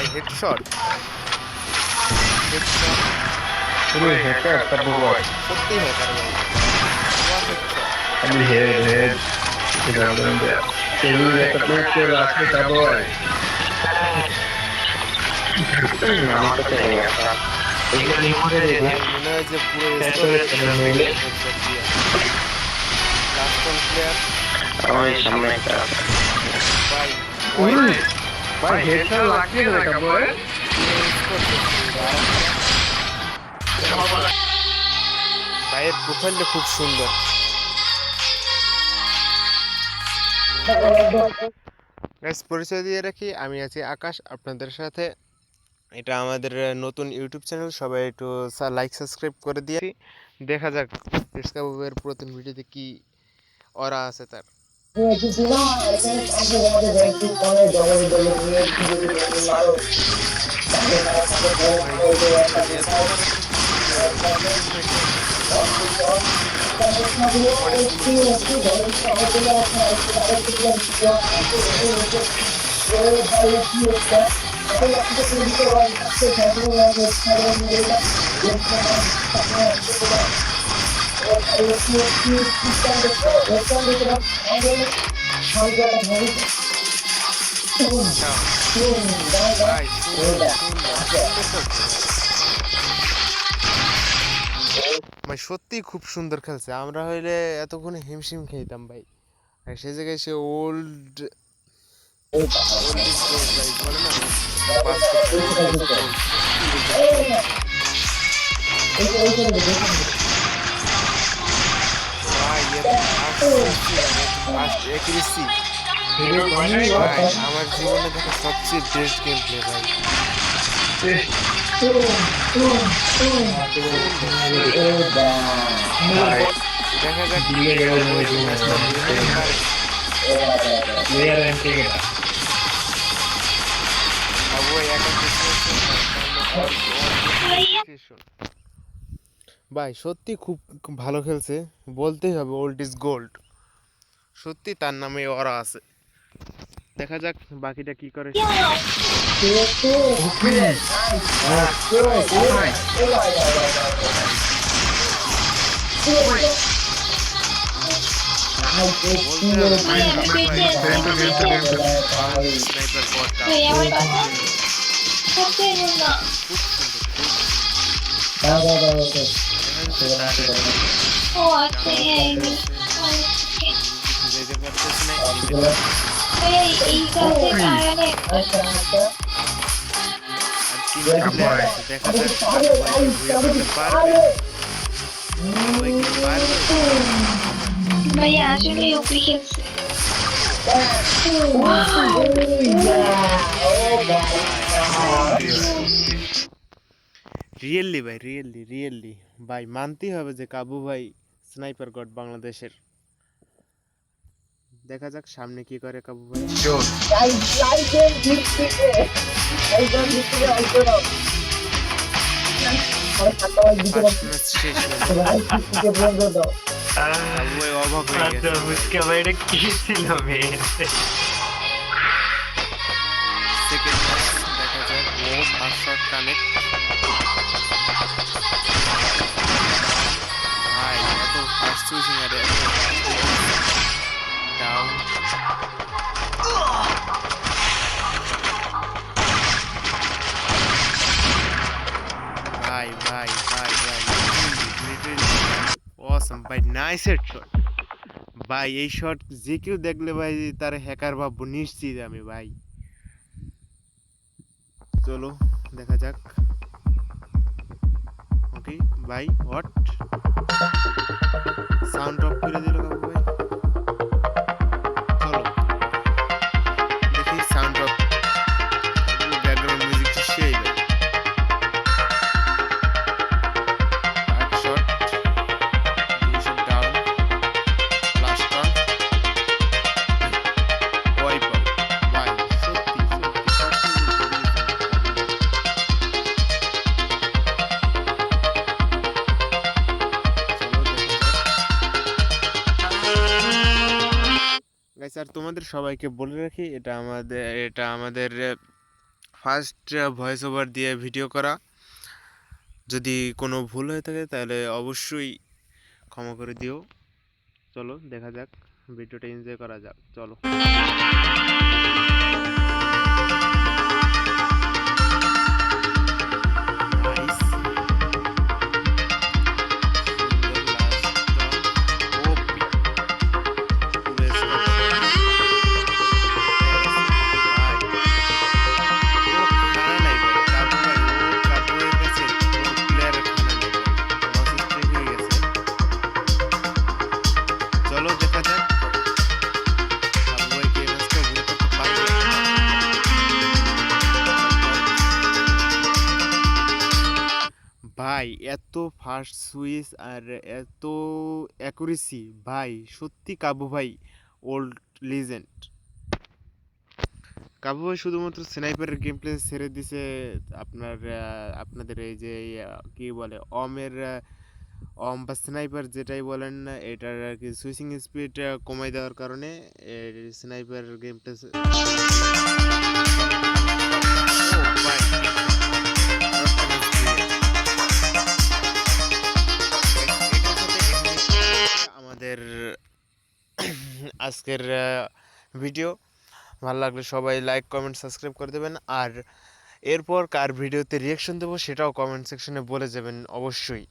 ভাই headshot headshot পুরো hacker কাবু ভাই সত্যি হ্যাকার ভাই ওয়ান হেডশট খালি হেড হেড এটা বলেন যে কেবল একটা প্লেট করে রাখে কাবু ভাই আমার কাছে নেই একটা এখানে মরে রে ভাই মনে হয় যে পুরো শেষ স্কোর করে চলে মিলে হেডশট দিয়ে লাস্ট অন প্লেয়ার আমার সামনে একটা ভাই ওই ভাই হেডশট লাগছে রে কাবু ভাই ভাইয়ের প্রোফাইলটা খুব সুন্দর। গাইস পরিচয় দিয়ে রাখি, আমি আছি আকাশ আপনাদের সাথে। এটা আমাদের নতুন ইউটিউব চ্যানেল, সবাই একটু লাইক সাবস্ক্রাইব করে দিয়ে দেখা যাক এসকাবুবের প্রথম ভিডিওতে কি অরা আছে তার। ভাই মানে এত মারাত্মক স্কিল নাকি অনেকগুলো ভাই সুন্দর সুন্দর সুন্দর খেলছে ভাই সত্যি খুব সুন্দর খেলছে। আমরা হইলে এতক্ষণে হিমশিম খেতাম ভাই, আর সে জায়গায় সে ওল্ড ওল্ড ইজ গোল্ড ভাই বলে না, এটা বাস্তব ভাই, ওল্ড ইজ গোল্ড সত্যি ওল্ড ইজ গোল্ড। ভাই এত ফাস্ট ফাস্ট অ্যাকুরেসি ভাই আমার জীবনে দেখা সবচেয়ে বেস্ট গেম প্লে ভাই। দেখা যাক ম্যাচটা নিতে পারে। আবু ভাই একা ভাই সত্যি খুব ভালো খেলছে, বলতেই হবে ওল্ড ইজ গোল্ড। সত্যি তার নামে ওরা আছে। দেখা যাক বাকিটা কি করে। স্নাইপার বটটা খুব সুন্দর খুব যেতে পারতেছে না দেখা যাক পারবে ভাইয়া আসলে উপরে খেলছে। রিয়েলি ভাই রিয়েলি রিয়েলি ভাই মানতেই হবে যে কাবু ভাই স্নাইপার গড বাংলাদেশের। দেখা যাক সামনে কি করে কাবু ভাই। ফার্স্ট ম্যাচ শেষ হলো, কাবু ভাই অবাক হয়ে গেছে। সেকেন্ড ম্যাচ দেখা যাক, ও ফার্স্ট শট কানেক্ট। ভাই এত ফার্স্ট চুজিং আর এত ডাউন। ভাই ভাই ভাই ভাই অসাম ভাই, নাইস হেডশট ভাই। এই শট যে কেউ দেখলে ভাই তার হ্যাকার ভাববো নিশ্চিত আমি ভাই। চলো দেখা যাক। ওকে ভাই হোয়াট সাউন্ড অফ করে দিল কাকু ভাই। চলো দেখি সাউন্ড অফ, ব্যাকগ্রাউন্ড মিউজিকটা সেই ভাই। এক শট, দুই shot down, last one, wipe out ভাই। সত্যি সত্যি গাইস আর তোমাদের সবাইকে বলে রাখি, এটা আমাদের ফার্স্ট ভয়েস ওভার দিয়ে ভিডিও করা। যদি কোনো ভুল হয়ে থাকে তাহলে অবশ্যই ক্ষমা করে দিও। চলো দেখা যাক, ভিডিওটা এনজয় করা যাক, চলো। Nice. চলো দেখা যাক আবু ভাই কে ম্যাচটা উইন করতে পারবে। ভাই এত ফাস্ট সুইচ আর এত অ্যাকুরেসি ভাই, সত্যি কাবু ভাই ওল্ড লিজেন্ড। কাবু ভাই শুধুমাত্র স্নাইপারের গেম প্লে ছেড়ে দিছে আপনাদের এই যে কি বলে অমের অম বা স্নাইপার যেটাই বলেন না, এটার আর কি সুইচিং স্পিড কমাই দেওয়ার কারণে স্নাইপার গেম প্লে আমাদের আজকের ভিডিও ভালো লাগলে সবাই লাইক কমেন্ট সাবস্ক্রাইব করে দেবেন। আর এরপর কার ভিডিওতে রিয়াকশন দেবো সেটাও কমেন্ট সেকশনে বলে যাবেন অবশ্যই।